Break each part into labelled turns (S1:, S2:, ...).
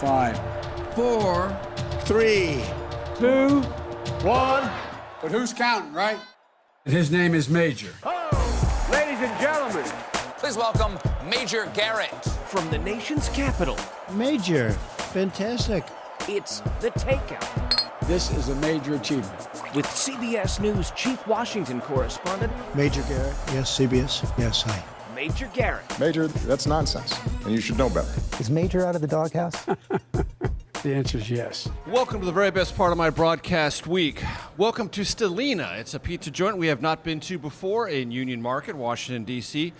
S1: 5,
S2: 4,
S1: 3,
S2: 2,
S1: 1. But who's counting, right?
S3: And his name is Major.
S4: Oh, ladies and gentlemen,
S5: please welcome Major Garrett.
S6: From the nation's capital.
S7: Major, fantastic.
S6: It's The Takeout.
S1: This is a major achievement.
S6: With CBS News Chief Washington Correspondent
S7: Major Garrett, yes, CBS, yes, hi.
S6: Major Garrett.
S8: Major, that's nonsense, and you should know better.
S9: Is Major out of the doghouse?
S3: The answer is yes.
S10: Welcome to the very best part of my broadcast week. Welcome to Stellina. It's a pizza joint we have not been to before in Union Market, Washington, D.C.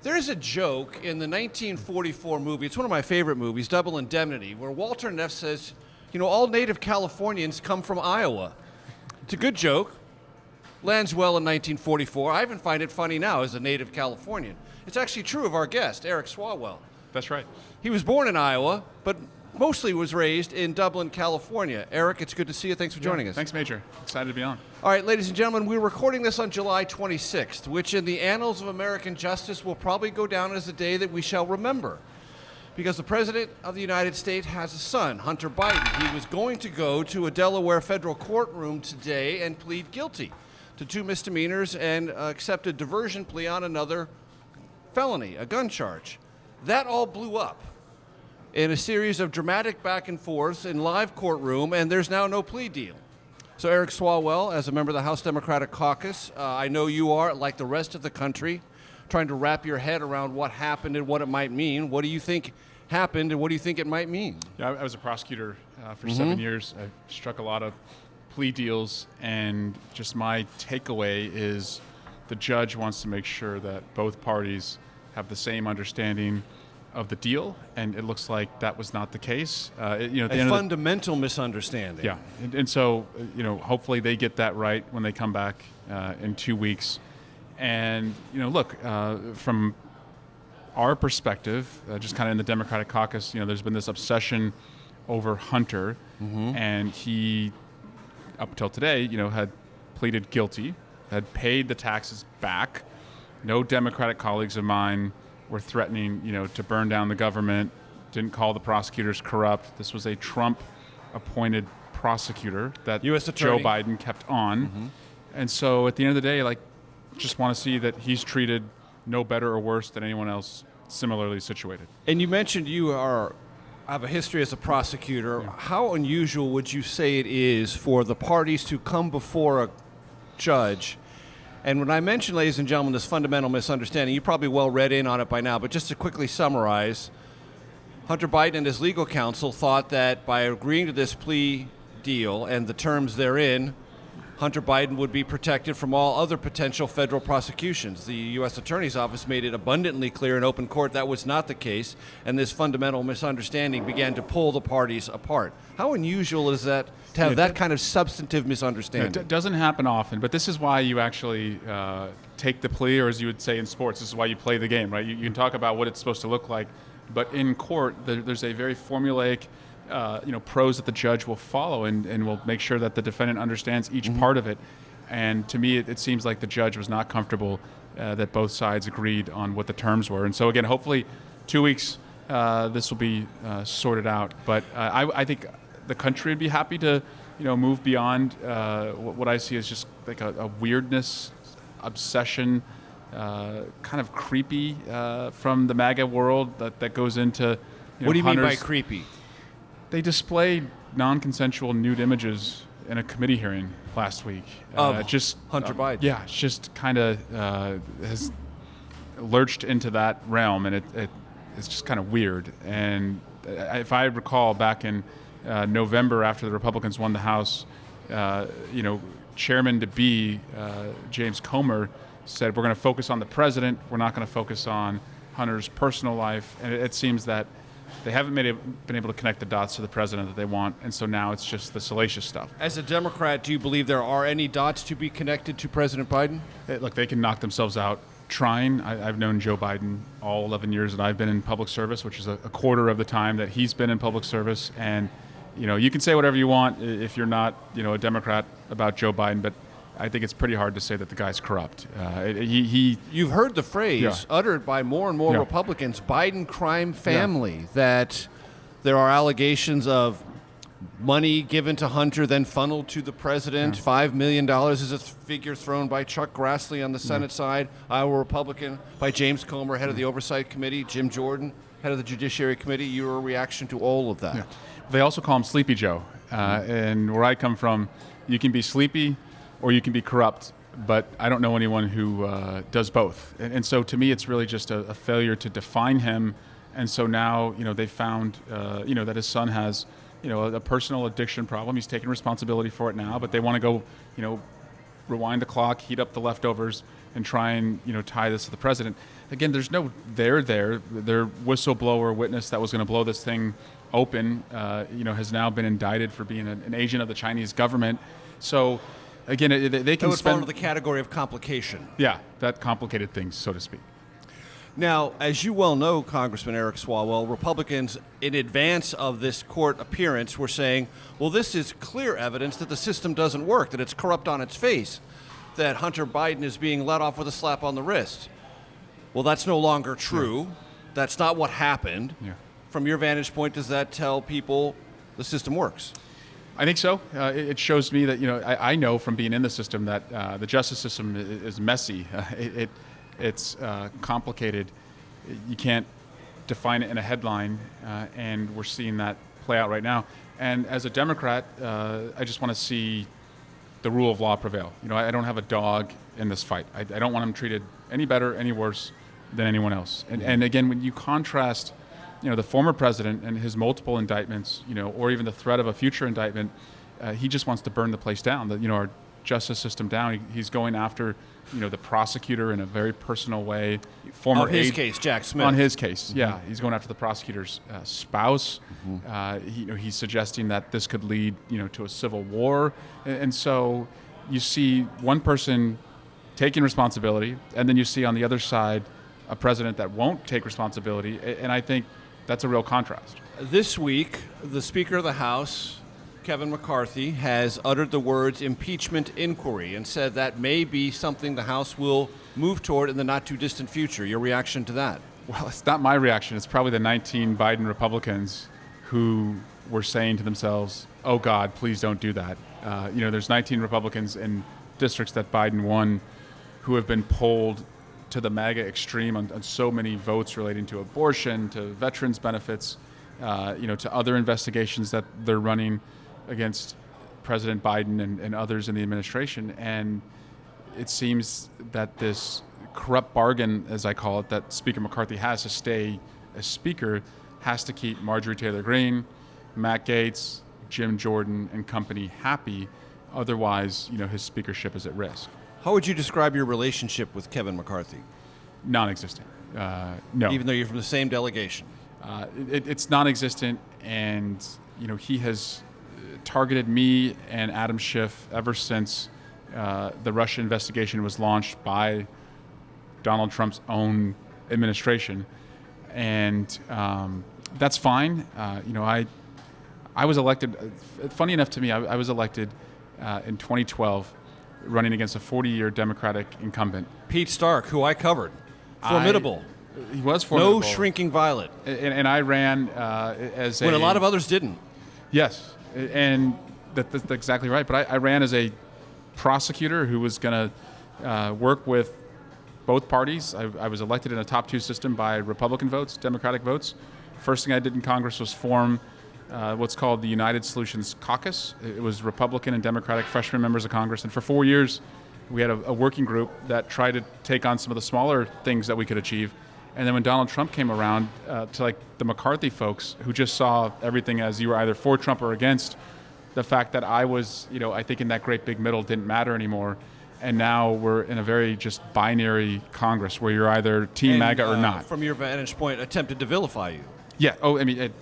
S10: There's a joke in the 1944 movie, it's one of my favorite movies, Double Indemnity, where Walter Neff says, you know, all native Californians come from Iowa. It's a good joke. Lands well in 1944. I even find it funny now as a native Californian. It's actually true of our guest, Eric Swalwell.
S11: That's right.
S10: He was born in Iowa, but mostly was raised in Dublin, California. Eric, it's good to see you. Thanks for joining us.
S11: Thanks, Major. Excited to be on.
S10: All right, ladies and gentlemen, we're recording this on July 26th, which in the annals of American justice will probably go down as a day that we shall remember. Because the President of the United States has a son, Hunter Biden. He was going to go to a Delaware federal courtroom today and plead guilty to 2 misdemeanors and accept a diversion plea on another felony, a gun charge. That all blew up in a series of dramatic back and forths in live courtroom, and there's now no plea deal. So Eric Swalwell, as a member of the House Democratic Caucus, I know you are, like the rest of the country, trying to wrap your head around what happened and what it might mean. What do you think happened, and what do you think it might mean?
S11: Yeah, I was a prosecutor for 7 years. I struck a lot of plea deals, and just my takeaway is the judge wants to make sure that both parties have the same understanding of the deal, and it looks like that was not the case. A
S10: fundamental misunderstanding.
S11: Yeah, and so, hopefully they get that right when they come back in 2 weeks. And, look, from our perspective, just kind of in the Democratic caucus, there's been this obsession over Hunter, and he, up until today, had pleaded guilty, had paid the taxes back. No Democratic colleagues of mine were threatening, to burn down the government, didn't call the prosecutors corrupt. This was a Trump-appointed prosecutor that
S10: U.S. Attorney
S11: Joe Biden kept on. And so at the end of the day, just want to see that he's treated no better or worse than anyone else similarly situated.
S10: And you mentioned you have a history as a prosecutor.
S11: Yeah.
S10: How unusual would you say it is for the parties to come before a judge? And when I mention, ladies and gentlemen, this fundamental misunderstanding, you probably well read in on it by now, but just to quickly summarize, Hunter Biden and his legal counsel thought that by agreeing to this plea deal and the terms therein, Hunter Biden would be protected from all other potential federal prosecutions. The U.S. Attorney's Office made it abundantly clear in open court that was not the case, and this fundamental misunderstanding began to pull the parties apart. How unusual is that to have that kind of substantive misunderstanding?
S11: It doesn't happen often, but this is why you actually take the plea, or as you would say in sports, this is why you play the game, right? You can talk about what it's supposed to look like, but in court, there's a very formulaic pros that the judge will follow and will make sure that the defendant understands each part of it. And to me, it seems like the judge was not comfortable that both sides agreed on what the terms were. And so again, hopefully 2 weeks, this will be sorted out. But I think the country would be happy to, move beyond what I see as just like a weirdness, obsession, kind of creepy from the MAGA world that goes into,
S10: what do you mean by creepy?
S11: They displayed non-consensual nude images in a committee hearing last week.
S10: Of Hunter Biden.
S11: Yeah, it's just kind of has lurched into that realm, and it's just kind of weird. And if I recall, back in November, after the Republicans won the House, Chairman-to-be James Comer said, "We're going to focus on the president. We're not going to focus on Hunter's personal life." And it seems that they haven't been able to connect the dots to the president that they want, and so now it's just the salacious stuff.
S10: As a Democrat, do you believe there are any dots to be connected to President Biden?
S11: Look, they can knock themselves out trying. I've known Joe Biden all 11 years that I've been in public service, which is a quarter of the time that he's been in public service. And, you can say whatever you want if you're not, a Democrat about Joe Biden, but I think it's pretty hard to say that the guy's corrupt.
S10: You've heard the phrase uttered by more and more Republicans, Biden crime family, that There are allegations of money given to Hunter, then funneled to the president. $5 million is a figure thrown by Chuck Grassley on the Senate side, Iowa Republican, by James Comer, head of the Oversight Committee, Jim Jordan, head of the Judiciary Committee. Your reaction to all of that?
S11: They also call him Sleepy Joe. And where I come from, you can be sleepy or you can be corrupt, but I don't know anyone who does both. And so to me, it's really just a failure to define him. And so now, they found, that his son has, a personal addiction problem. He's taking responsibility for it now, but they want to go, rewind the clock, heat up the leftovers, and try and, tie this to the president. Again, there's no there there. Their whistleblower witness that was going to blow this thing open, has now been indicted for being an agent of the Chinese government. So, again, they can
S10: would fall into the category of complication.
S11: Yeah, that complicated things, so to speak.
S10: Now, as you well know, Congressman Eric Swalwell, Republicans in advance of this court appearance were saying, well, this is clear evidence that the system doesn't work, that it's corrupt on its face, that Hunter Biden is being let off with a slap on the wrist. Well, that's no longer true. Yeah. That's not what happened. Yeah. From your vantage point, does that tell people the system works?
S11: I think so. It shows me that, I know from being in the system that the justice system is messy. It's complicated. You can't define it in a headline, and we're seeing that play out right now. And as a Democrat, I just want to see the rule of law prevail. I don't have a dog in this fight. I don't want him treated any better, any worse than anyone else. And again, when you contrast, the former president and his multiple indictments, or even the threat of a future indictment, he just wants to burn the place down. Our justice system down. He's going after, the prosecutor in a very personal way.
S10: On his case, Jack Smith.
S11: On his case, yeah. He's going after the prosecutor's spouse. He's suggesting that this could lead, to a civil war. And so you see one person taking responsibility, and then you see on the other side a president that won't take responsibility. And I think that's a real contrast.
S10: This week, the Speaker of the House, Kevin McCarthy, has uttered the words impeachment inquiry and said that may be something the House will move toward in the not-too-distant future. Your reaction to that?
S11: Well, it's not my reaction. It's probably the 19 Biden Republicans who were saying to themselves, oh, God, please don't do that. There's 19 Republicans in districts that Biden won who have been polled to the MAGA extreme on so many votes relating to abortion, to veterans benefits, to other investigations that they're running against President Biden and others in the administration. And it seems that this corrupt bargain, as I call it, that Speaker McCarthy has to stay as Speaker, has to keep Marjorie Taylor Greene, Matt Gaetz, Jim Jordan, and company happy. Otherwise, his speakership is at risk.
S10: How would you describe your relationship with Kevin McCarthy?
S11: Non-existent. No.
S10: Even though you're from the same delegation?
S11: It's non-existent, and he has targeted me and Adam Schiff ever since the Russia investigation was launched by Donald Trump's own administration, and that's fine. I was elected. Funny enough to me, I was elected in 2012, running against a 40-year Democratic incumbent,
S10: Pete Stark, who I covered. Formidable.
S11: He was formidable.
S10: No shrinking violet.
S11: And I ran as
S10: when a lot of others didn't.
S11: Yes, and that's exactly right. But I ran as a prosecutor who was going to work with both parties. I was elected in a top two system by Republican votes, Democratic votes. First thing I did in Congress was form what's called the United Solutions Caucus. It was Republican and Democratic freshman members of Congress. And for 4 years, we had a working group that tried to take on some of the smaller things that we could achieve. And then when Donald Trump came around, to like the McCarthy folks who just saw everything as you were either for Trump or against, the fact that I was, I think in that great big middle didn't matter anymore. And now we're in a very just binary Congress where you're either Team MAGA or not.
S10: From your vantage point, attempted to vilify you.
S11: Yeah. Oh, I mean, it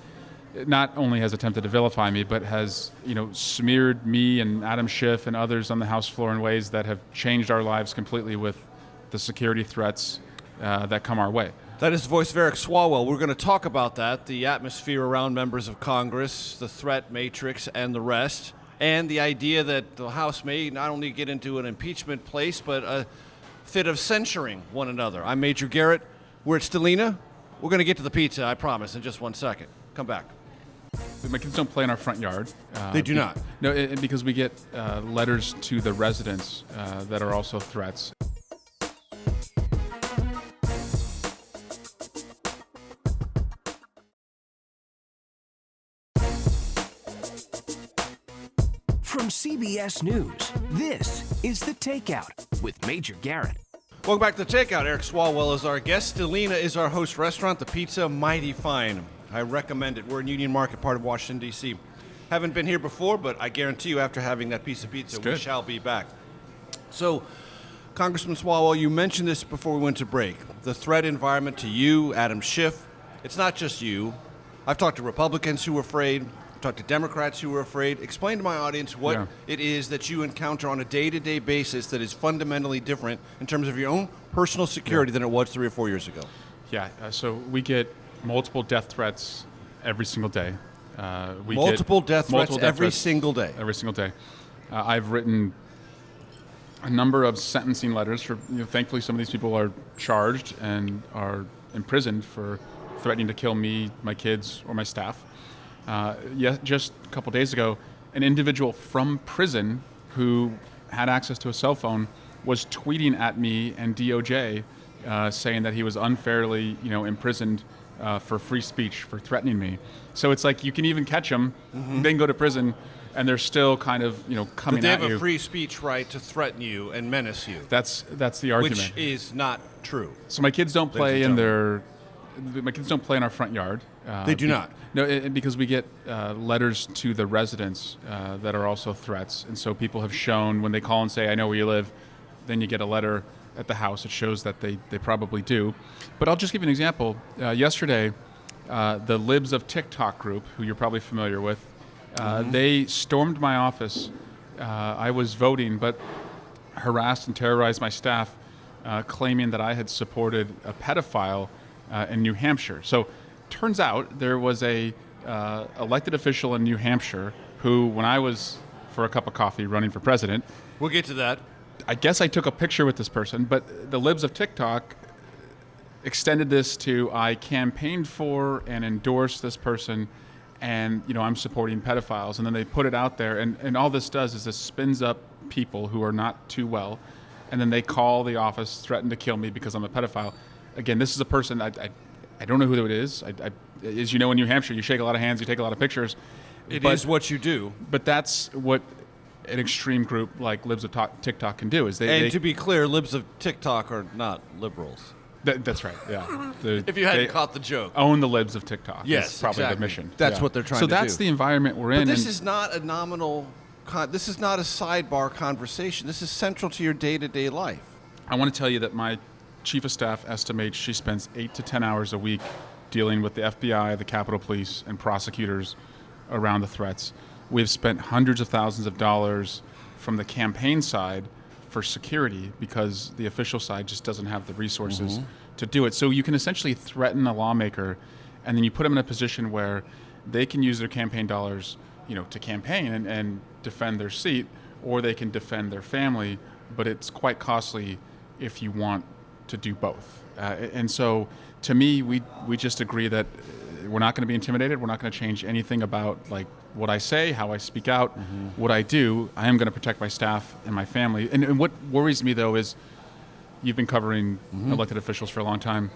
S11: not only has attempted to vilify me, but has, smeared me and Adam Schiff and others on the House floor in ways that have changed our lives completely with the security threats that come our way.
S10: That is the voice of Eric Swalwell. We're going to talk about that, the atmosphere around members of Congress, the threat matrix, and the rest, and the idea that the House may not only get into an impeachment place, but a fit of censuring one another. I'm Major Garrett. We're at Stellina. We're going to get to the pizza, I promise, in just 1 second. Come back.
S11: My kids don't play in our front yard.
S10: They do not?
S11: No, because we get letters to the residents that are also threats.
S6: From CBS News, this is The Takeout with Major Garrett.
S10: Welcome back to Takeout. Eric Swalwell is our guest. Delina is our host restaurant. The pizza, mighty fine. I recommend it. We're in Union Market, part of Washington, D.C. Haven't been here before, but I guarantee you after having that piece of pizza, we shall be back. So, Congressman Swalwell, you mentioned this before we went to break. The threat environment to you, Adam Schiff, it's not just you. I've talked to Republicans who are afraid. I've talked to Democrats who are afraid. Explain to my audience what it is that you encounter on a day-to-day basis that is fundamentally different in terms of your own personal security than it was 3 or 4 years ago.
S11: So we get multiple death threats every single day.
S10: Multiple death threats every single day.
S11: Every single day. I've written a number of sentencing letters for, thankfully some of these people are charged and are imprisoned for threatening to kill me, my kids, or my staff. Just a couple days ago, an individual from prison who had access to a cell phone was tweeting at me and DOJ saying that he was unfairly, imprisoned for free speech, for threatening me. So it's like you can even catch them, then go to prison, and they're still kind of, coming at you.
S10: They have a free speech right to threaten you and menace you.
S11: That's the argument.
S10: Which is not true.
S11: So my kids don't play in our front yard.
S10: They do not?
S11: No, because we get letters to the residents that are also threats. And so people have shown when they call and say, I know where you live, then you get a letter at the house. It shows that they probably do. But I'll just give you an example. Yesterday, the Libs of TikTok group, who you're probably familiar with, they stormed my office. I was voting, but harassed and terrorized my staff, claiming that I had supported a pedophile in New Hampshire. So turns out there was a elected official in New Hampshire who, when I was for a cup of coffee running for president,
S10: we'll get to that.
S11: I guess I took a picture with this person, but the Libs of TikTok extended this to I campaigned for and endorsed this person, and I'm supporting pedophiles, and then they put it out there, and all this does is this spins up people who are not too well, and then they call the office, threaten to kill me because I'm a pedophile. Again, this is a person I don't know who it is. As you know, in New Hampshire, you shake a lot of hands, you take a lot of pictures.
S10: It is what you do.
S11: But that's what an extreme group like Libs of TikTok can do.
S10: To be clear, Libs of TikTok are not liberals.
S11: That's right, yeah.
S10: If you hadn't caught the joke.
S11: Own the Libs of TikTok.
S10: Yes,
S11: is probably
S10: exactly.
S11: the mission.
S10: That's what they're trying to do.
S11: So that's the environment we're in.
S10: But this is not a nominal, this is not a sidebar conversation. This is central to your day-to-day life.
S11: I want to tell you that my chief of staff estimates she spends 8 to 10 hours a week dealing with the FBI, the Capitol Police, and prosecutors around the threats. We've spent hundreds of thousands of dollars from the campaign side for security because the official side just doesn't have the resources to do it. So you can essentially threaten a lawmaker, and then you put them in a position where they can use their campaign dollars, to campaign and defend their seat, or they can defend their family, but it's quite costly if you want to do both. And so to me, we just agree that we're not going to be intimidated. We're not going to change anything about what I say, how I speak out, what I do. I am going to protect my staff and my family. And what worries me, though, is you've been covering elected officials for a long time.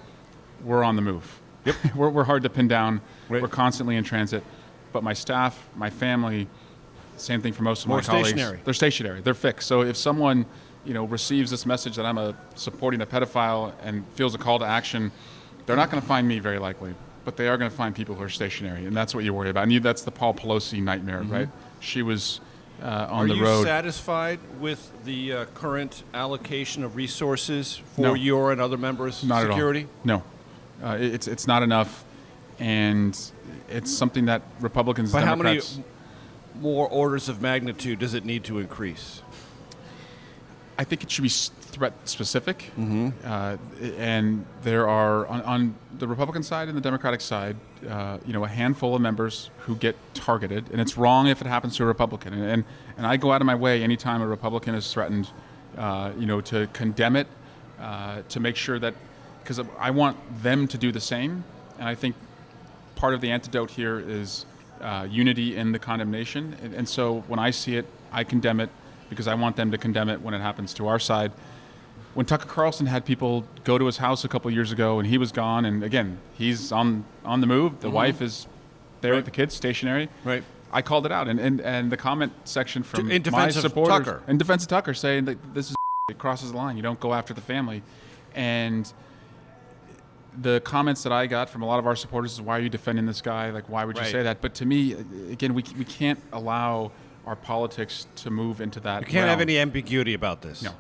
S11: We're on the move. Yep. we're hard to pin down. Right. We're constantly in transit. But my staff, my family, same thing for most of my colleagues.
S10: Stationary.
S11: They're stationary. They're fixed. So if someone receives this message that I'm supporting a pedophile and feels a call to action, they're not going to find me very likely, but they are going to find people who are stationary, and that's what you worry about. And that's the Paul Pelosi nightmare, right? She was on the road.
S10: Are you satisfied with the current allocation of resources for your and other members' security?
S11: No, it's not enough, and it's something that Republicans,
S10: but
S11: Democrats.
S10: How many more orders of magnitude does it need to increase?
S11: I think it should be threat specific, and there are on the Republican side and the Democratic side, a handful of members who get targeted, and it's wrong if it happens to a Republican. And I go out of my way anytime a Republican is threatened, to condemn it, to make sure that, because I want them to do the same, and I think part of the antidote here is unity in the condemnation. And so when I see it, I condemn it because I want them to condemn it when it happens to our side. When Tucker Carlson had people go to his house a couple years ago and he was gone, and again, he's on the move. The wife is there with the kids, stationary.
S10: Right.
S11: I called it out, and the comment section from
S10: In defense
S11: my
S10: of
S11: supporters,
S10: Tucker.
S11: in defense of Tucker, saying that this is it crosses the line. You don't go after the family, and the comments that I got from a lot of our supporters is, "Why are you defending this guy? Like, why would you say that?" But to me, again, we can't allow our politics to move into that.
S10: You can't have any ambiguity about this.
S11: No.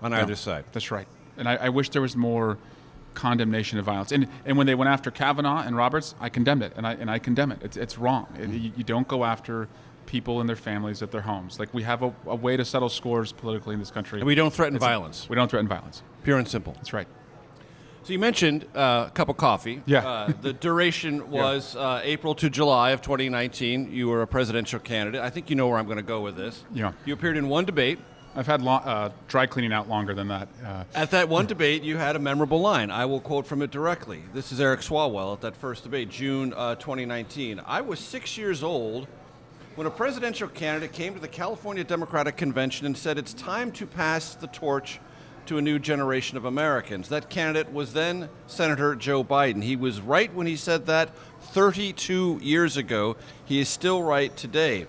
S10: On either side.
S11: That's right. And I wish there was more condemnation of violence. And when they went after Kavanaugh and Roberts, I condemned it, and I condemn it. It's wrong. You don't go after people and their families at their homes. Like, we have a way to settle scores politically in this country.
S10: And we don't threaten violence.
S11: We don't threaten violence.
S10: Pure and simple.
S11: That's right.
S10: So you mentioned a cup of coffee.
S11: Yeah.
S10: The duration was April to July of 2019. You were a presidential candidate. I think you know where I'm going to go with this.
S11: Yeah.
S10: You appeared in one debate.
S11: I've had dry cleaning out longer than that.
S10: At that one debate, you had a memorable line. I will quote from it directly. This is Eric Swalwell at that first debate, June 2019. I was 6 years old when a presidential candidate came to the California Democratic Convention and said it's time to pass the torch to a new generation of Americans. That candidate was then Senator Joe Biden. He was right when he said that 32 years ago. He is still right today.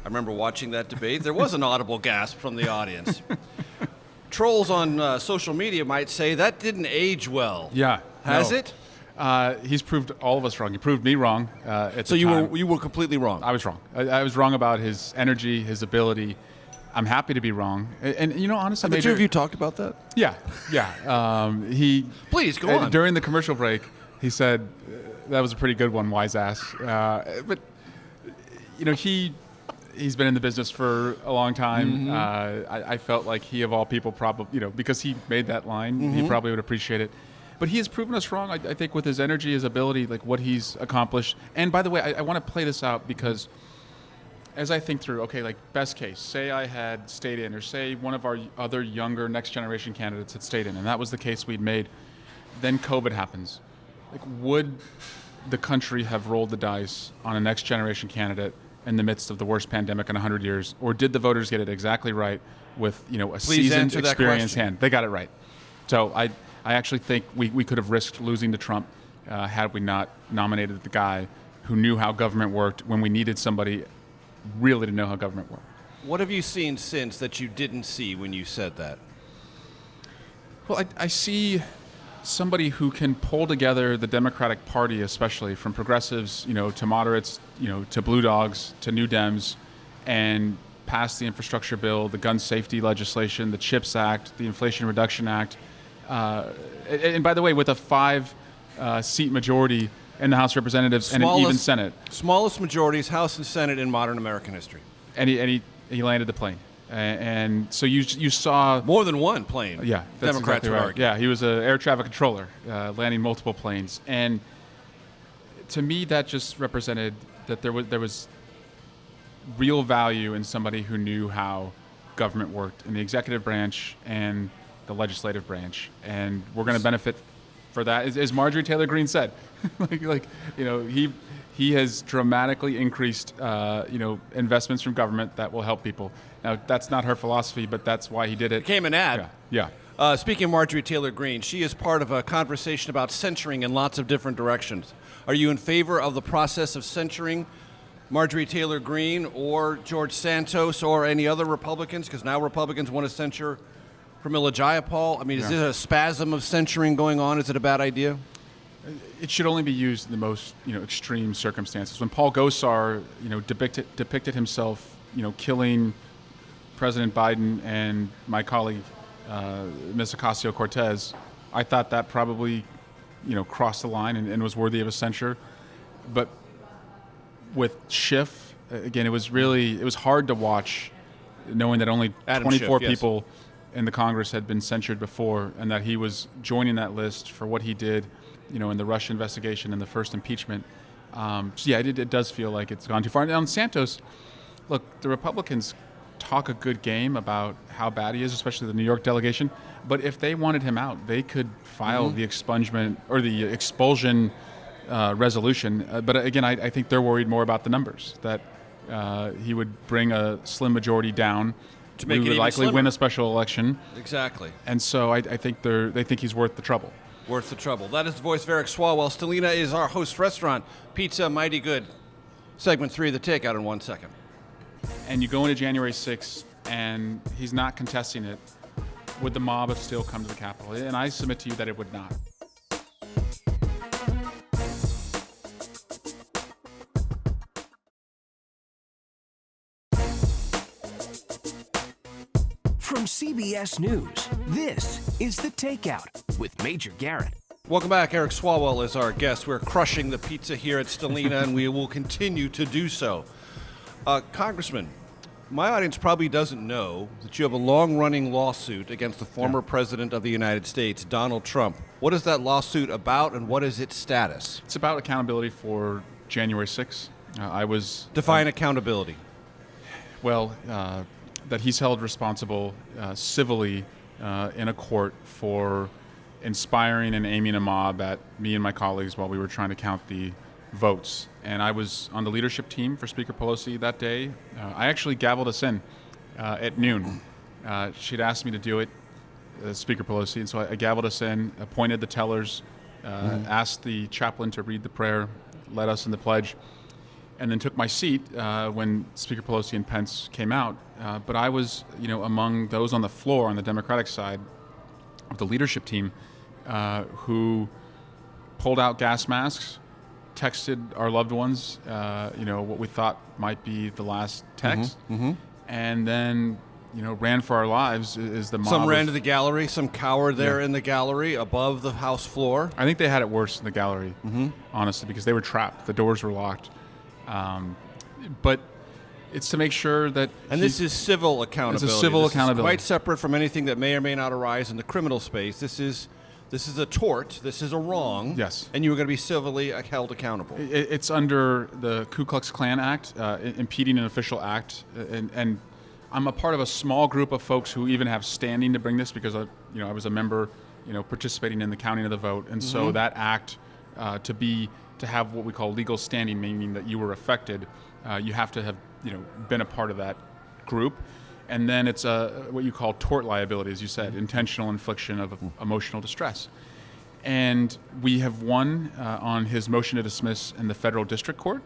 S10: I remember watching that debate. There was an audible gasp from the audience. Trolls on social media might say that didn't age well.
S11: Yeah.
S10: Has it?
S11: He's proved all of us wrong. He proved me wrong.
S10: So you were completely wrong.
S11: I was wrong. I was wrong about his energy, his ability. I'm happy to be wrong. And you know, honestly,
S10: Have the two of you talked about that?
S11: Yeah.
S10: Please go on.
S11: During the commercial break, he said that was a pretty good one, wise ass. But you know, he's been in the business for a long time. I felt like he, of all people, probably, you know, because he made that line, he probably would appreciate it. But he has proven us wrong, I think, with his energy, his ability, like what he's accomplished. And by the way, I want to play this out because as I think through, okay, like best case, say I had stayed in, or say one of our other younger next generation candidates had stayed in, and that was the case we'd made, then COVID happens. Like, would the country have rolled the dice on a next generation candidate in the midst of the worst pandemic in 100 years, or did the voters get it exactly right with, you know, a seasoned, experienced hand? They got it right. So I actually think we could have risked losing to Trump had we not nominated the guy who knew how government worked when we needed somebody really to know how government worked.
S10: What have you seen since that you didn't see when you said that?
S11: Well, I see somebody who can pull together the Democratic Party, especially from progressives, you know, to moderates, you know, to blue dogs, to New Dems, and pass the infrastructure bill, the gun safety legislation, the CHIPS Act, the Inflation Reduction Act. And by the way, with a 5-seat majority in the House of Representatives and an even Senate.
S10: Smallest majorities, House and Senate in modern American history.
S11: And he landed the plane. And so you saw
S10: more than one plane.
S11: Yeah, that's
S10: Democrats
S11: exactly
S10: would
S11: right.
S10: argue.
S11: Yeah, he was an air traffic controller, landing multiple planes. And to me, that just represented that there was real value in somebody who knew how government worked in the executive branch and the legislative branch. And we're going to benefit for that, as Marjorie Taylor Greene said. like you know, he has dramatically increased investments from government that will help people. Now, that's not her philosophy, but that's why he did it.
S10: Became an ad.
S11: Yeah.
S10: Speaking of Marjorie Taylor Greene, she is part of a conversation about censuring in lots of different directions. Are you in favor of the process of censuring Marjorie Taylor Greene or George Santos or any other Republicans? Because now Republicans want to censure Pramila Jayapal. I mean, is this a spasm of censuring going on? Is it a bad idea?
S11: It should only be used in the most extreme circumstances. When Paul Gosar depicted himself killing President Biden and my colleague Ms. Ocasio-Cortez, I thought that probably crossed the line and was worthy of a censure. But with Schiff, again, it was hard to watch, knowing that only
S10: Adam
S11: 24
S10: Schiff, yes.
S11: people in the Congress had been censured before, and that he was joining that list for what he did, in the Russia investigation and the first impeachment. It does feel like it's gone too far. And on Santos, look, the Republicans talk a good game about how bad he is, especially the New York delegation. But if they wanted him out, they could file the expungement or the expulsion resolution. But again, I think they're worried more about the numbers, that he would bring a slim majority down.
S10: To make
S11: we
S10: it
S11: would
S10: even
S11: likely
S10: slimmer.
S11: win a special election.
S10: Exactly.
S11: And so I think they think he's worth the trouble.
S10: Worth the trouble. That is the voice of Eric Swalwell. Stellina is our host restaurant. Pizza, mighty good. Segment 3 of the Takeout in 1 second.
S11: And you go into January 6th, and he's not contesting it. Would the mob have still come to the Capitol? And I submit to you that it would not.
S6: From CBS News, this is The Takeout with Major Garrett.
S10: Welcome back. Eric Swalwell is our guest. We're crushing the pizza here at Stellina, and we will continue to do so. Congressman, my audience probably doesn't know that you have a long-running lawsuit against the former president of the United States, Donald Trump. What is that lawsuit about, and what is its status?
S11: It's about accountability for January 6th.
S10: Define accountability.
S11: Well, that he's held responsible civilly in a court for inspiring and aiming a mob at me and my colleagues while we were trying to count the votes. And I was on the leadership team for Speaker Pelosi that day. I actually gavelled us in at noon. She'd asked me to do it, Speaker Pelosi, and so I gavelled us in, appointed the tellers, asked the chaplain to read the prayer, led us in the pledge, and then took my seat when Speaker Pelosi and Pence came out. But I was, among those on the floor on the Democratic side of the leadership team who pulled out gas masks, texted our loved ones, what we thought might be the last text, and then, ran for our lives as the mob.
S10: Some ran to the gallery, some cowered there in the gallery above the House floor.
S11: I think they had it worse in the gallery, honestly, because they were trapped. The doors were locked. But it's to make sure that...
S10: And this is civil accountability.
S11: It's a civil accountability.
S10: Quite separate from anything that may or may not arise in the criminal space. This is a tort. This is a wrong.
S11: Yes.
S10: And you are going to be civilly held accountable.
S11: It's under the Ku Klux Klan Act, impeding an official act. And I'm a part of a small group of folks who even have standing to bring this because, I was a member, participating in the counting of the vote. And so that act, to have what we call legal standing, meaning that you were affected, you have to have been a part of that group. And then it's what you call tort liability, as you said, intentional infliction of emotional distress. And we have won on his motion to dismiss in the federal district court.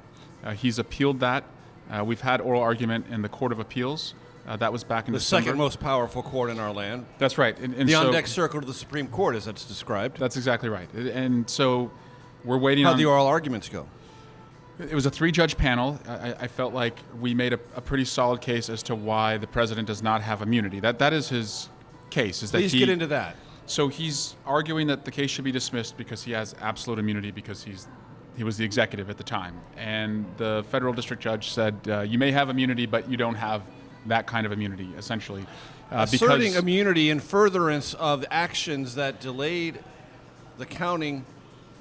S11: He's appealed that. We've had oral argument in the Court of Appeals. That was back in December.
S10: The second most powerful court in our land.
S11: That's right. And
S10: the
S11: so,
S10: on-deck circle to the Supreme Court, as it's described.
S11: That's exactly right. And so we're waiting on...
S10: How'd the oral arguments go?
S11: It was a 3-judge panel. I felt like we made a pretty solid case as to why the president does not have immunity. That is his case.
S10: Please get into that.
S11: So he's arguing that the case should be dismissed because he has absolute immunity because he was the executive at the time. And the federal district judge said, you may have immunity, but you don't have that kind of immunity, essentially.
S10: Asserting immunity in furtherance of actions that delayed the counting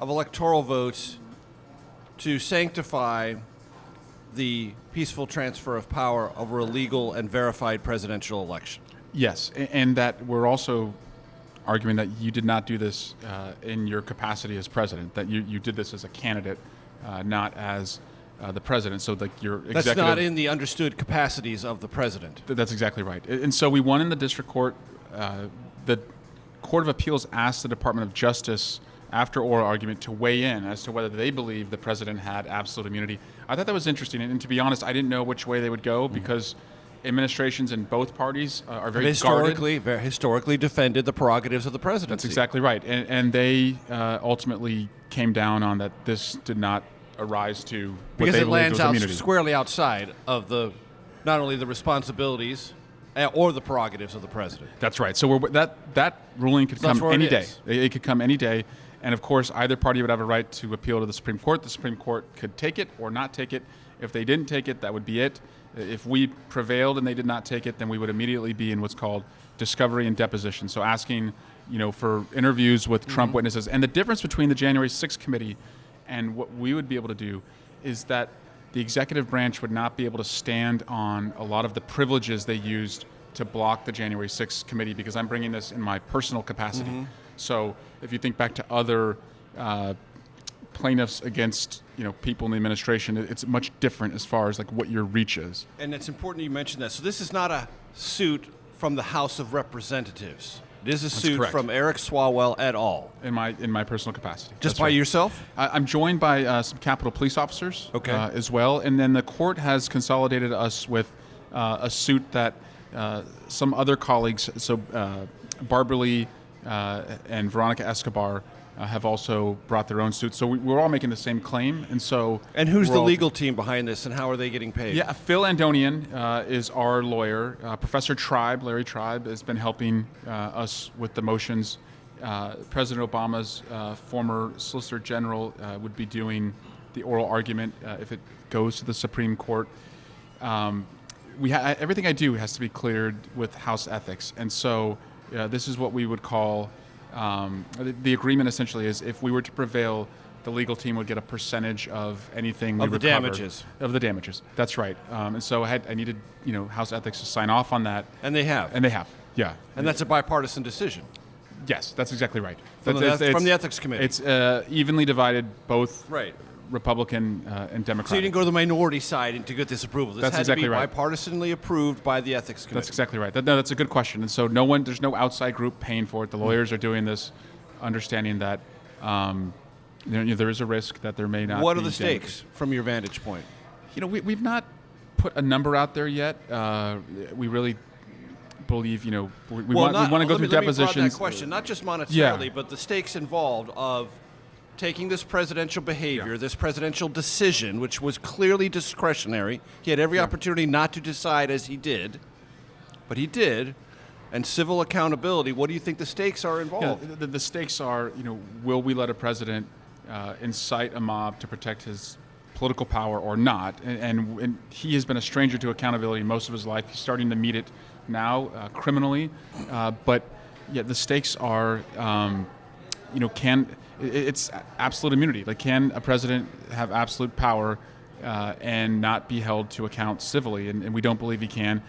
S10: of electoral votes to sanctify the peaceful transfer of power over a legal and verified presidential election.
S11: Yes, and that we're also arguing that you did not do this in your capacity as president, that you did this as a candidate, not as the president. So like your executive...
S10: That's not in the understood capacities of the president.
S11: That's exactly right. And so we won in the district court. The Court of Appeals asked the Department of Justice after oral argument to weigh in as to whether they believe the president had absolute immunity. I thought that was interesting, and to be honest, I didn't know which way they would go because administrations in both parties are very
S10: historically defended the prerogatives of the presidency.
S11: That's exactly right, and they ultimately came down on that this did not arise to what
S10: because
S11: they
S10: it
S11: believed
S10: lands
S11: was immunity.
S10: squarely outside of not only the responsibilities or the prerogatives of the president.
S11: That's right. So that ruling could come any day. It could come any day. And of course, either party would have a right to appeal to the Supreme Court. The Supreme Court could take it or not take it. If they didn't take it, that would be it. If we prevailed and they did not take it, then we would immediately be in what's called discovery and deposition. So asking, for interviews with Trump witnesses. And the difference between the January 6th committee and what we would be able to do is that the executive branch would not be able to stand on a lot of the privileges they used to block the January 6th committee, because I'm bringing this in my personal capacity. So if you think back to other plaintiffs against people in the administration, it's much different as far as like what your reach is.
S10: And it's important you mention that. So this is not a suit from the House of Representatives. It is a suit
S11: correct.
S10: from Eric Swalwell et al.
S11: In my personal capacity.
S10: Just
S11: That's
S10: by
S11: right.
S10: yourself?
S11: I'm joined by some Capitol police officers as well. And then the court has consolidated us with a suit that some other colleagues, so Barbara Lee and Veronica Escobar, have also brought their own suits. So we're all making the same claim. And
S10: who's the legal team behind this, and how are they getting paid?
S11: Yeah, Phil Andonian is our lawyer. Professor Tribe, Larry Tribe, has been helping us with the motions. President Obama's former Solicitor General would be doing the oral argument if it goes to the Supreme Court. Everything I do has to be cleared with House ethics. And so this is what we would call, the agreement essentially is if we were to prevail, the legal team would get a percentage of anything we recover. Of the damages. That's right. And so I needed, House ethics to sign off on that.
S10: And they have.
S11: Yeah.
S10: And that's a bipartisan decision.
S11: Yes, that's exactly right.
S10: From the Ethics Committee.
S11: It's evenly divided, both
S10: right.
S11: Republican and Democratic.
S10: So you didn't go to the minority side to get this approval. This
S11: That's
S10: had
S11: exactly
S10: to be
S11: right.
S10: bipartisanly approved by the Ethics Committee.
S11: That's exactly right. That's a good question. And so there's no outside group paying for it. The lawyers are doing this, understanding that there is a risk that there may not be.
S10: What are the stakes from your vantage point?
S11: We've not put a number out there yet. We really believe, we want to go through depositions.
S10: Let me broaden that question, not just monetarily, but the stakes involved of taking this presidential behavior, this presidential decision, which was clearly discretionary. He had every opportunity not to decide as he did, but he did. And civil accountability, what do you think the stakes are involved?
S11: The stakes are, will we let a president incite a mob to protect his political power or not? And he has been a stranger to accountability most of his life. He's starting to meet it now criminally. But the stakes are, it's absolute immunity. Like, can a president have absolute power and not be held to account civilly? And we don't believe he can.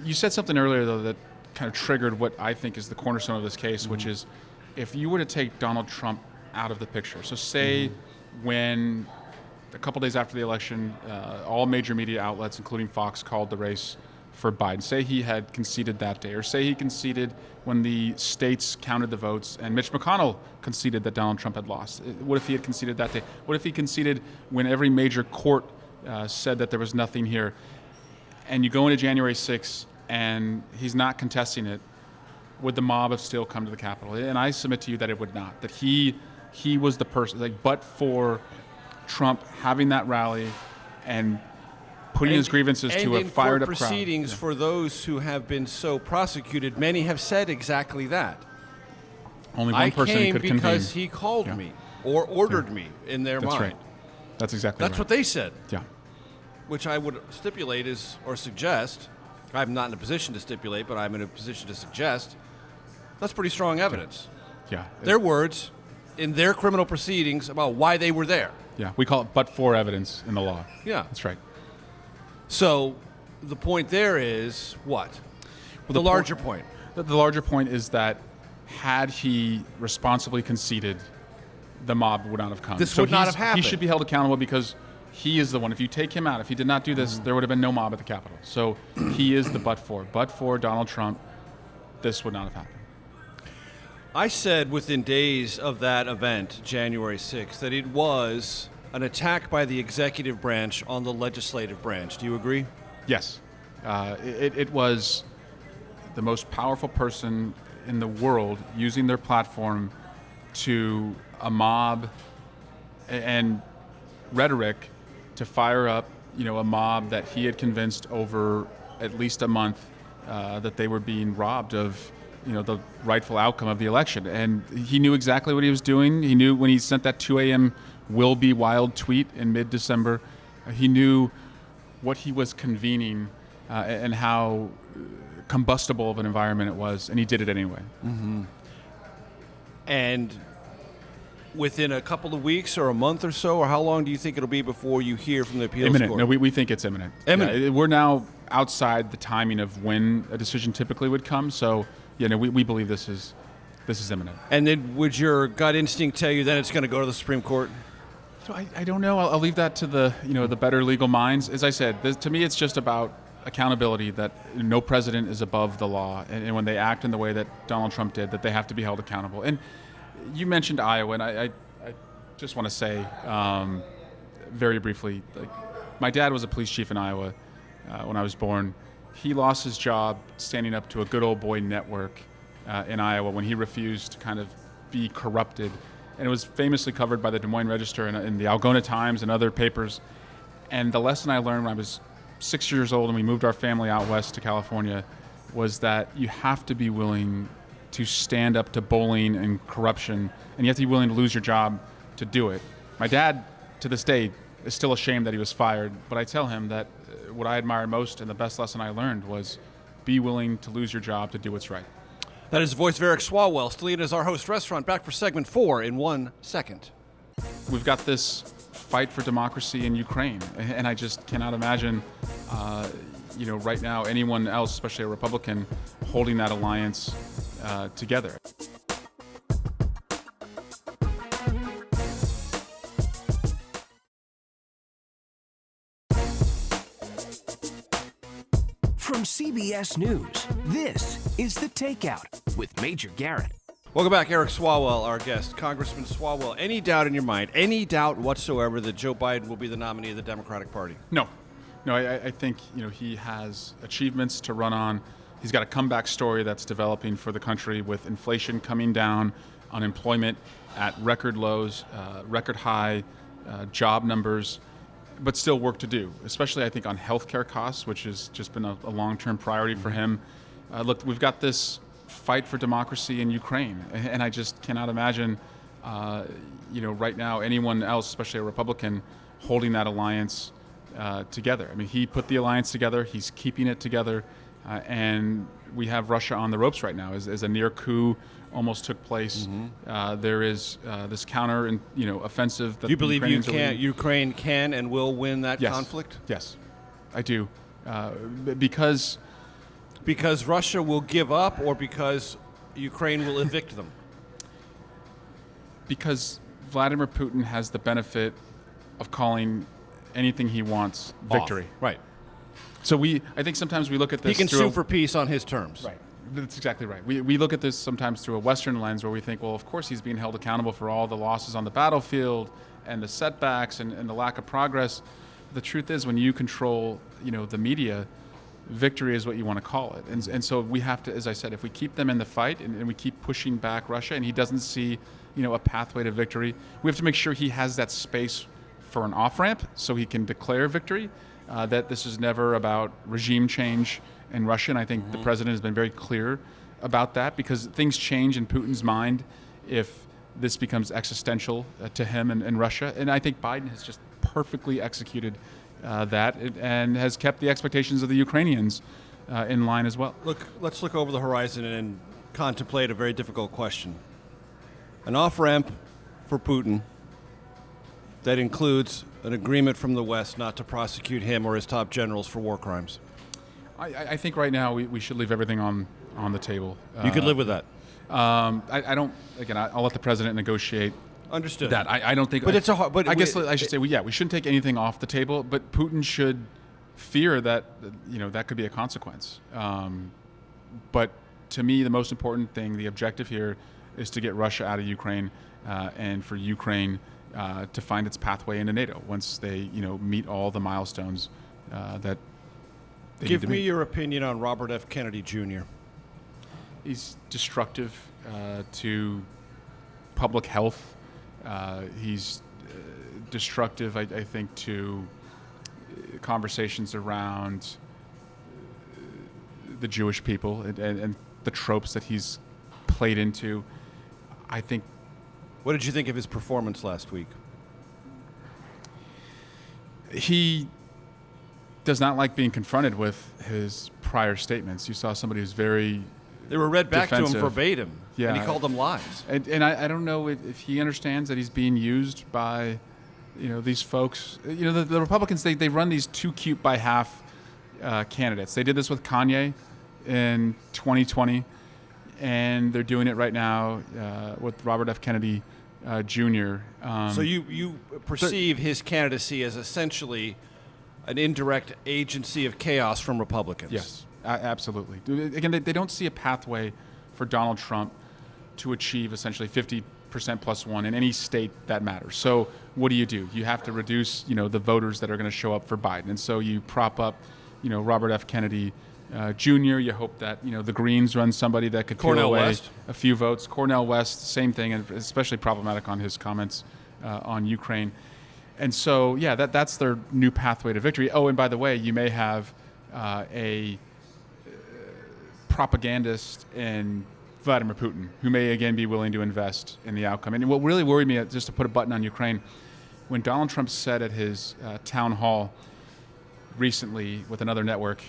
S11: You said something earlier, though, that kind of triggered what I think is the cornerstone of this case, which is if you were to take Donald Trump out of the picture. So say when a couple days after the election, all major media outlets, including Fox, called the race for Biden. Say he had conceded that day, or say he conceded when the states counted the votes and Mitch McConnell conceded that Donald Trump had lost. What if he had conceded that day? What if he conceded when every major court said that there was nothing here? And you go into January 6th and he's not contesting it, would the mob have still come to the Capitol? And I submit to you that it would not, that he was the person, but for Trump having that rally and putting his grievances to a fired up crowd.
S10: And in court proceedings for those who have been so prosecuted, many have said exactly that.
S11: Only one person could convene.
S10: I came because he called me or ordered me in their mind.
S11: That's right. That's exactly right.
S10: That's what they said.
S11: Yeah.
S10: Which I would stipulate or suggest. I'm not in a position to stipulate, but I'm in a position to suggest. That's pretty strong evidence.
S11: Yeah.
S10: Their words in their criminal proceedings about why they were there.
S11: Yeah. We call it but-for evidence in the law.
S10: Yeah.
S11: That's right.
S10: So the point there is what? Well, the larger point.
S11: The larger point is that had he responsibly conceded, the mob would not have come.
S10: This would not have happened.
S11: He should be held accountable because he is the one. If you take him out, if he did not do this, there would have been no mob at the Capitol. So he is the but-for. But for Donald Trump, this would not have happened.
S10: I said within days of that event, January 6th, that it was an attack by the executive branch on the legislative branch. Do you agree?
S11: Yes. It was the most powerful person in the world using their platform to a mob and rhetoric to fire up, a mob that he had convinced over at least a month that they were being robbed of, the rightful outcome of the election. And he knew exactly what he was doing. He knew when he sent that 2 a.m. will be wild tweet in mid-December, he knew what he was convening and how combustible of an environment it was, and he did it anyway.
S10: Mm-hmm. And within a couple of weeks or a month or so, or how long do you think it'll be before you hear from the appeals
S11: imminent.
S10: court?
S11: No, we think it's imminent.
S10: Imminent.
S11: Yeah, we're now outside the timing of when a decision typically would come, so we believe this is imminent.
S10: And then would your gut instinct tell you then it's going to go to the Supreme Court?
S11: So I don't know. I'll leave that to the the better legal minds. As I said, to me, it's just about accountability. That no president is above the law, and when they act in the way that Donald Trump did, that they have to be held accountable. And you mentioned Iowa, and I just want to say very briefly, like my dad was a police chief in Iowa when I was born. He lost his job standing up to a good old boy network in Iowa when he refused to kind of be corrupted. And it was famously covered by the Des Moines Register and the Algona Times and other papers. And the lesson I learned when I was 6 years old and we moved our family out west to California was that you have to be willing to stand up to bullying and corruption, and you have to be willing to lose your job to do it. My dad, to this day, is still ashamed that he was fired, but I tell him that what I admire most and the best lesson I learned was be willing to lose your job to do what's right.
S10: That is the voice of Eric Swalwell. Still in as our host restaurant. Back for segment 4 in 1 second.
S11: We've got this fight for democracy in Ukraine, and I just cannot imagine, right now anyone else, especially a Republican, holding that alliance together.
S6: From CBS News, this is The Takeout with Major Garrett.
S10: Welcome back, Eric Swalwell, our guest. Congressman Swalwell, any doubt in your mind, any doubt whatsoever that Joe Biden will be the nominee of the Democratic Party?
S11: No, I think he has achievements to run on. He's got a comeback story that's developing for the country with inflation coming down, unemployment at record lows, record high job numbers, but still work to do, especially I think on healthcare costs, which has just been a long-term priority for him. Look, we've got this fight for democracy in Ukraine, and I just cannot imagine, right now anyone else, especially a Republican, holding that alliance together. I mean, he put the alliance together. He's keeping it together, and we have Russia on the ropes right now as a near coup almost took place. There is this counter and offensive that
S10: do you believe Ukraine can and will win that conflict?
S11: Yes, I do, because
S10: Russia will give up, or because Ukraine will evict them?
S11: Because Vladimir Putin has the benefit of calling anything he wants victory.
S10: Right.
S11: So I think sometimes we look at this.
S10: He can sue for peace on his terms.
S11: Right. That's exactly right. We look at this sometimes through a Western lens where we think, well, of course he's being held accountable for all the losses on the battlefield and the setbacks and the lack of progress. The truth is, when you control, the media, victory is what you want to call it. And so we have to, as I said, if we keep them in the fight and we keep pushing back Russia and he doesn't see, a pathway to victory, we have to make sure he has that space for an off-ramp so he can declare victory, that this is never about regime change in Russia. And I think the president has been very clear about that, because things change in Putin's mind if this becomes existential to him and Russia. And I think Biden has just perfectly executed that and has kept the expectations of the Ukrainians in line as well.
S10: Look, let's look over the horizon and contemplate a very difficult question. An off-ramp for Putin that includes an agreement from the West not to prosecute him or his top generals for war crimes.
S11: I think right now we should leave everything on the table.
S10: You could live with that.
S11: I don't. Again, I'll let the president negotiate.
S10: Understood.
S11: That I don't think.
S10: But it's a hard. But
S11: I guess I should say we shouldn't take anything off the table. But Putin should fear that that could be a consequence. But to me, the most important thing, the objective here, is to get Russia out of Ukraine and for Ukraine to find its pathway into NATO once they meet all the milestones that.
S10: Give me your opinion on Robert F. Kennedy Jr.
S11: He's destructive to public health. He's destructive, I think, to conversations around the Jewish people and the tropes that he's played into. I think.
S10: What did you think of his performance last week?
S11: He does not like being confronted with his prior statements. You saw somebody who's very
S10: They were read back
S11: defensive.
S10: to him verbatim,
S11: yeah.
S10: and he called them lies.
S11: And I don't know if he understands that he's being used by, these folks. The Republicans, they run these too cute by half candidates. They did this with Kanye in 2020, and they're doing it right now with Robert F. Kennedy Jr.
S10: So you perceive his candidacy as essentially an indirect agency of chaos from Republicans?
S11: Yes, absolutely. Again, they don't see a pathway for Donald Trump to achieve essentially 50% plus one in any state that matters. So what do? You have to reduce, the voters that are going to show up for Biden. And so you prop up, Robert F. Kennedy Jr. You hope that, the Greens run somebody that could peel away a few votes. Cornel West, same thing, and especially problematic on his comments on Ukraine. And so, yeah, that's their new pathway to victory. Oh, and by the way, you may have a propagandist in Vladimir Putin, who may again be willing to invest in the outcome. And what really worried me, just to put a button on Ukraine, when Donald Trump said at his town hall recently with another network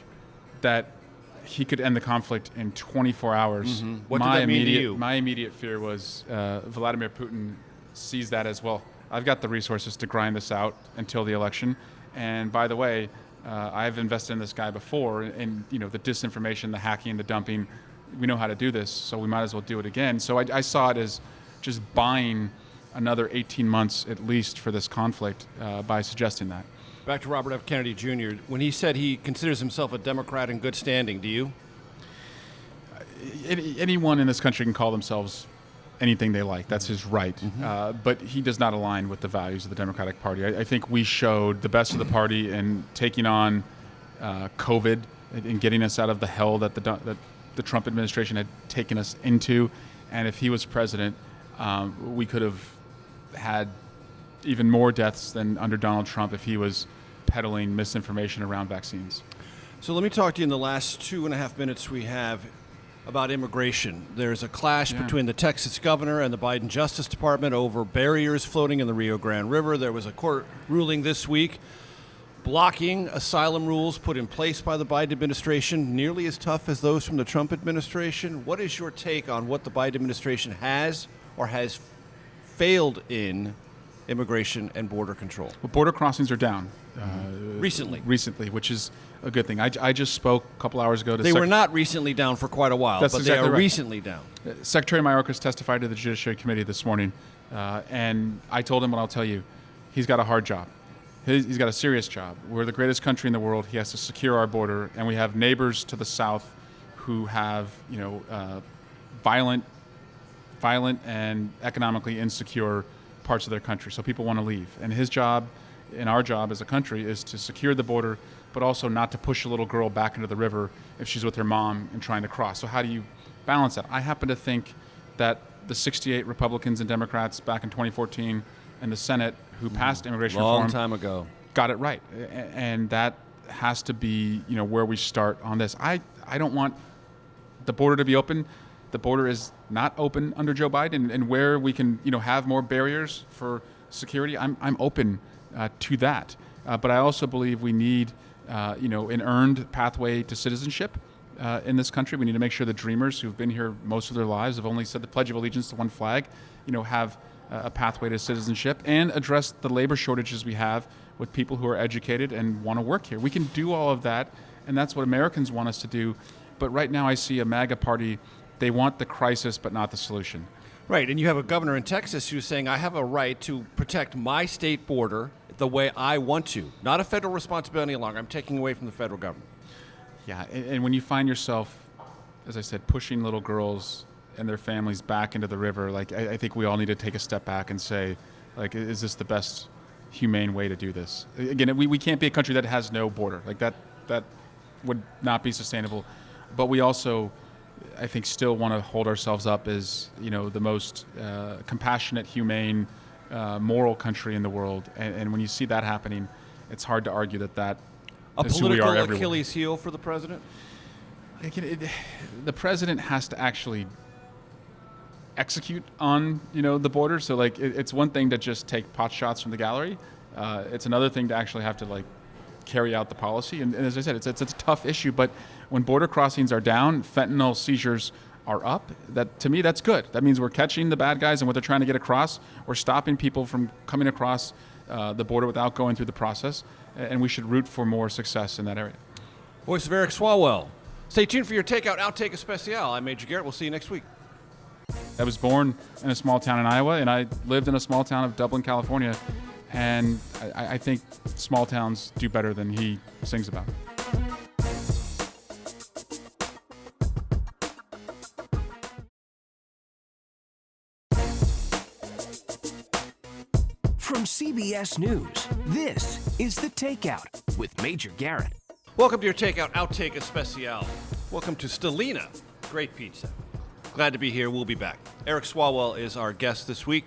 S11: that he could end the conflict in 24 hours.
S10: Mm-hmm. What did that mean to you?
S11: My immediate fear was Vladimir Putin sees that as, well, I've got the resources to grind this out until the election. And by the way, I've invested in this guy before, and the disinformation, the hacking, the dumping, we know how to do this, so we might as well do it again. So I saw it as just buying another 18 months at least for this conflict by suggesting that.
S10: Back to Robert F. Kennedy Jr. When he said he considers himself a Democrat in good standing, do you?
S11: Anyone in this country can call themselves anything they like. That's his right. Mm-hmm. But he does not align with the values of the Democratic Party. I think we showed the best of the party in taking on COVID and getting us out of the hell that the Trump administration had taken us into. And if he was president, we could have had even more deaths than under Donald Trump if he was peddling misinformation around vaccines.
S10: So let me talk to you in the last 2.5 minutes we have about immigration. There's a clash between the Texas governor and the Biden Justice Department over barriers floating in the Rio Grande River. There was a court ruling this week blocking asylum rules put in place by the Biden administration, nearly as tough as those from the Trump administration. What is your take on what the Biden administration has or has failed in immigration and border control?
S11: Well, border crossings are down.
S10: Recently,
S11: which is a good thing. I just spoke a couple hours ago to
S10: They were not recently down for quite a while, but
S11: exactly
S10: they are
S11: right.
S10: Recently down.
S11: Secretary Mayorkas testified to the Judiciary Committee this morning, and I told him what I'll tell you. He's got a hard job. He's got a serious job. We're the greatest country in the world. He has to secure our border, and we have neighbors to the south who have, violent and economically insecure parts of their country. So people want to leave. And his job and our job as a country is to secure the border, but also not to push a little girl back into the river if she's with her mom and trying to cross. So how do you balance that? I happen to think that the 68 Republicans and Democrats back in 2014 in the Senate who passed immigration reform
S10: long time ago
S11: got it right. And that has to be, where we start on this. I don't want the border to be open. The border is not open under Joe Biden, and where we can, have more barriers for security, I'm open to that. But I also believe we need, an earned pathway to citizenship in this country. We need to make sure the dreamers who've been here most of their lives, have only said the Pledge of Allegiance to one flag, have a pathway to citizenship, and address the labor shortages we have with people who are educated and want to work here. We can do all of that, and that's what Americans want us to do. But right now I see a MAGA party. They want the crisis, but not the solution.
S10: Right, and you have a governor in Texas who's saying, I have a right to protect my state border the way I want to. Not a federal responsibility any longer. I'm taking away from the federal government.
S11: Yeah, and when you find yourself, as I said, pushing little girls and their families back into the river, I think we all need to take a step back and say, is this the best humane way to do this? Again, we can't be a country that has no border. That would not be sustainable. But we also, I think, still want to hold ourselves up as, the most compassionate, humane, moral country in the world. And when you see that happening, it's hard to argue that is who we are everywhere.
S10: A political Achilles heel for the president?
S11: The president has to actually execute on, the border. So, it's one thing to just take pot shots from the gallery. It's another thing to actually have to, carry out the policy. And as I said, it's a tough issue. But when border crossings are down, fentanyl seizures are up. To me, that's good. That means we're catching the bad guys and what they're trying to get across. We're stopping people from coming across the border without going through the process. And we should root for more success in that area.
S10: Voice of Eric Swalwell. Stay tuned for your Takeout Outtake Especial. I'm Major Garrett. We'll see you next week.
S11: I was born in a small town in Iowa, and I lived in a small town of Dublin, California, and I think small towns do better than he sings about.
S6: From CBS News, this is The Takeout with Major Garrett.
S10: Welcome to your Takeout Outtake Especial. Welcome to Stellina. Great pizza. Glad to be here. We'll be back. Eric Swalwell is our guest this week.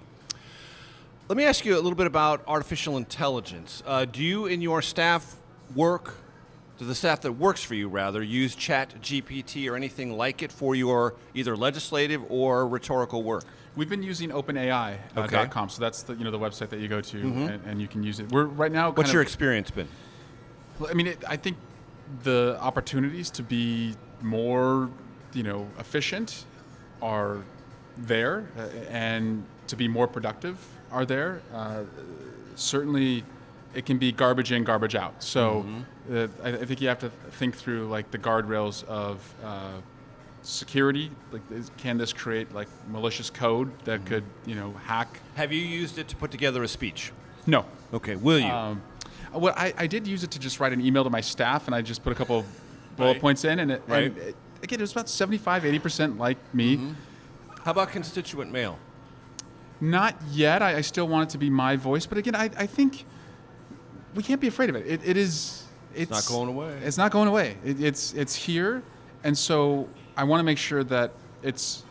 S10: Let me ask you a little bit about artificial intelligence. Do you in your staff work, do the staff that works for you rather, use ChatGPT or anything like it for your either legislative or rhetorical work?
S11: We've been using OpenAI.com, so that's the the website that you go to, and you can use it. We're right now.
S10: What's your experience been?
S11: I mean, I think the opportunities to be more, efficient are there, and to be more productive are there. Certainly, it can be garbage in, garbage out. So, I think you have to think through like the guardrails of security. Like, can this create like malicious code that could, hack?
S10: Have you used it to put together a speech?
S11: No.
S10: Okay. Will you?
S11: Well, I did use it to just write an email to my staff, and I just put a couple of bullet points in, and again, it was about 75-80% like me.
S10: How about constituent mail?
S11: Not yet. I still want it to be my voice, but again, I think we can't be afraid of it. It's
S10: not going away.
S11: It's not going away. It's here, and so I want to make sure that it's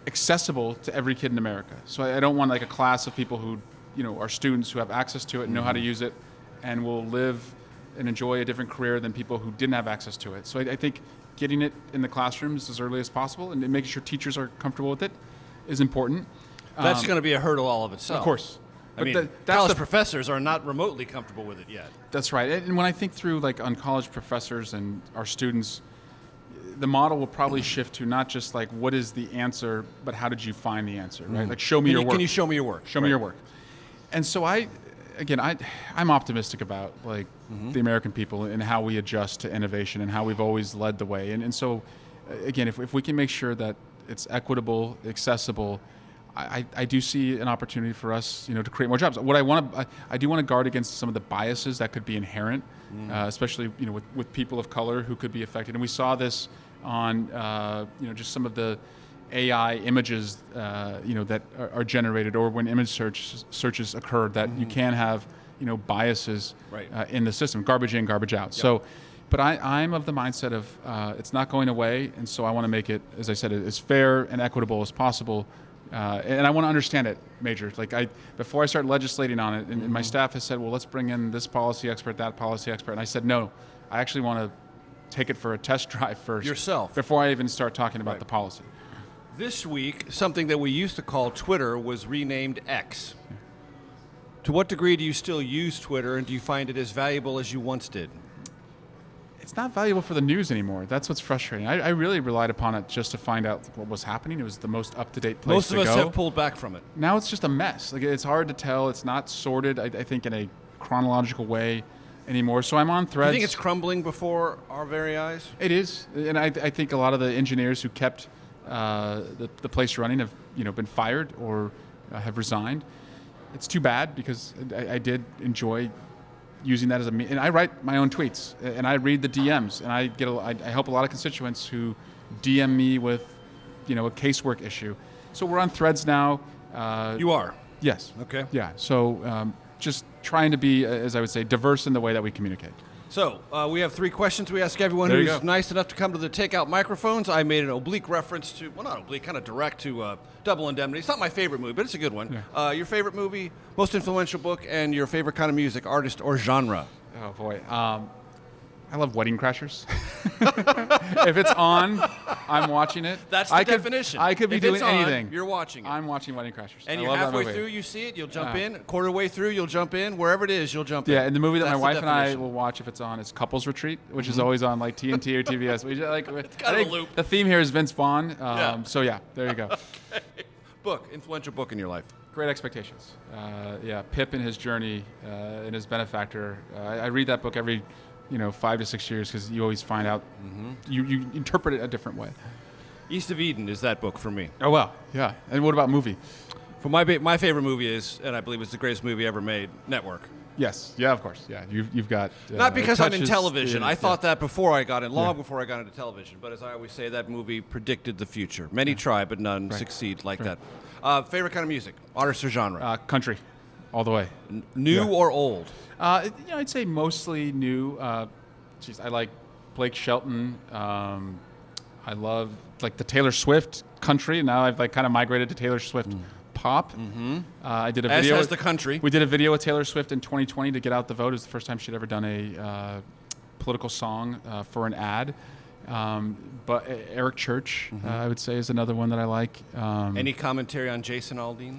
S11: accessible to every kid in America. So I don't want like a class of people who, are students who have access to it and know how to use it, and will live and enjoy a different career than people who didn't have access to it. So I think getting it in the classrooms as early as possible and making sure teachers are comfortable with it is important.
S10: That's going to be a hurdle all of itself.
S11: Of course.
S10: College professors are not remotely comfortable with it yet.
S11: That's right. And when I think through like on college professors and our students, the model will probably shift to not just like what is the answer, but how did you find the answer, right? Like show me your work.
S10: Can you show me your work?
S11: Show me your work. And so I'm optimistic about like the American people and how we adjust to innovation and how we've always led the way. And so again, if we can make sure that it's equitable, accessible, I do see an opportunity for us, to create more jobs. What I do want to guard against some of the biases that could be inherent, especially with people of color who could be affected. And we saw this on just some of the AI images that are generated, or when image searches occur, that you can have biases in the system, garbage in, garbage out. Yep. So, but I'm of the mindset of it's not going away, and so I want to make it, as I said, as fair and equitable as possible. And I want to understand it, Major. Like before I start legislating on it, and my staff has said, well, let's bring in this policy expert, that policy expert. And I said, no, I actually want to take it for a test drive first.
S10: Yourself.
S11: Before I even start talking about the policy.
S10: This week, something that we used to call Twitter was renamed X. To what degree do you still use Twitter, and do you find it as valuable as you once did?
S11: It's not valuable for the news anymore. That's what's frustrating. I really relied upon it just to find out what was happening. It was the most up-to-date place to go.
S10: Most of us have pulled back from it.
S11: Now it's just a mess. Like, it's hard to tell. It's not sorted, I think, in a chronological way anymore. So I'm on Threads.
S10: Do you think it's crumbling before our very eyes?
S11: It is. And I think a lot of the engineers who kept the place running have been fired or have resigned. It's too bad, because I did enjoy using that as and I write my own tweets, and I read the DMs, and I help a lot of constituents who DM me with a casework issue. So we're on Threads now.
S10: You are?
S11: Yes.
S10: Okay.
S11: Yeah. So just trying to be, as I would say, diverse in the way that we communicate.
S10: So we have 3 questions we ask everyone who's nice enough to come to the Takeout microphones. I made an oblique reference to, well, not oblique, kind of direct to Double Indemnity. It's not my favorite movie, but it's a good one. Yeah. Your favorite movie, most influential book, and your favorite kind of music, artist, or genre?
S11: Oh, boy. I love Wedding Crashers. If it's on, I'm watching it.
S10: That's the definition.
S11: I could be doing anything.
S10: You're watching it.
S11: I'm watching Wedding Crashers.
S10: And you're halfway through, you see it, you'll jump in. Quarter way through, you'll jump in. Wherever it is, you'll jump in.
S11: Yeah, and the movie that my wife and I will watch if it's on is Couples Retreat, which is always on like TNT or TBS.
S10: It's kind of a loop.
S11: The theme here is Vince Vaughn. So yeah, there you go.
S10: Okay. Book, influential book in your life.
S11: Great Expectations. Pip and his journey and his benefactor. I read that book every 5 to 6 years, because you always find out you interpret it a different way.
S10: East of Eden is that book for me.
S11: Oh, wow. Yeah. And what about movie?
S10: For my favorite movie is, and I believe it's the greatest movie ever made, Network.
S11: Yes. Yeah, of course. Yeah. You've got.
S10: Not because I'm in television.
S11: Yeah,
S10: I thought that before I got in, long
S11: Yeah.
S10: before I got into television. But as I always say, that movie predicted the future. Many try, but none
S11: Right.
S10: succeed like
S11: Right.
S10: that. Favorite kind of music, artist or genre?
S11: Country, all the way.
S10: New or old?
S11: I'd say mostly new. I like Blake Shelton. I love like the Taylor Swift country. Now I've like kind of migrated to Taylor Swift pop. Mm-hmm. I did a
S10: As
S11: video.
S10: has the country.
S11: We did a video with Taylor Swift in 2020 to get out the vote. It was the first time she'd ever done a political song for an ad. But Eric Church, I would say, is another one that I like.
S10: Any commentary on Jason Aldean?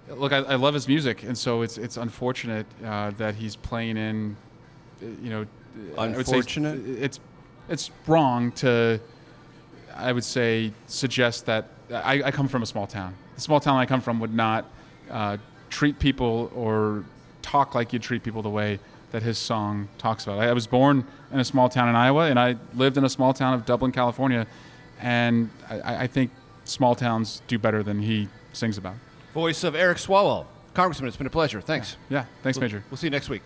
S11: Look, I love his music, and so it's unfortunate that he's playing in.
S10: Unfortunate?
S11: I would say it's wrong to. I would say suggest that I come from a small town. The small town I come from would not treat people or talk like you treat people the way that his song talks about. I was born in a small town in Iowa, and I lived in a small town of Dublin, California, and I think small towns do better than he sings about.
S10: Voice of Eric Swalwell. Congressman, it's been a pleasure. Thanks.
S11: Yeah, thanks, Major.
S10: We'll see you next week.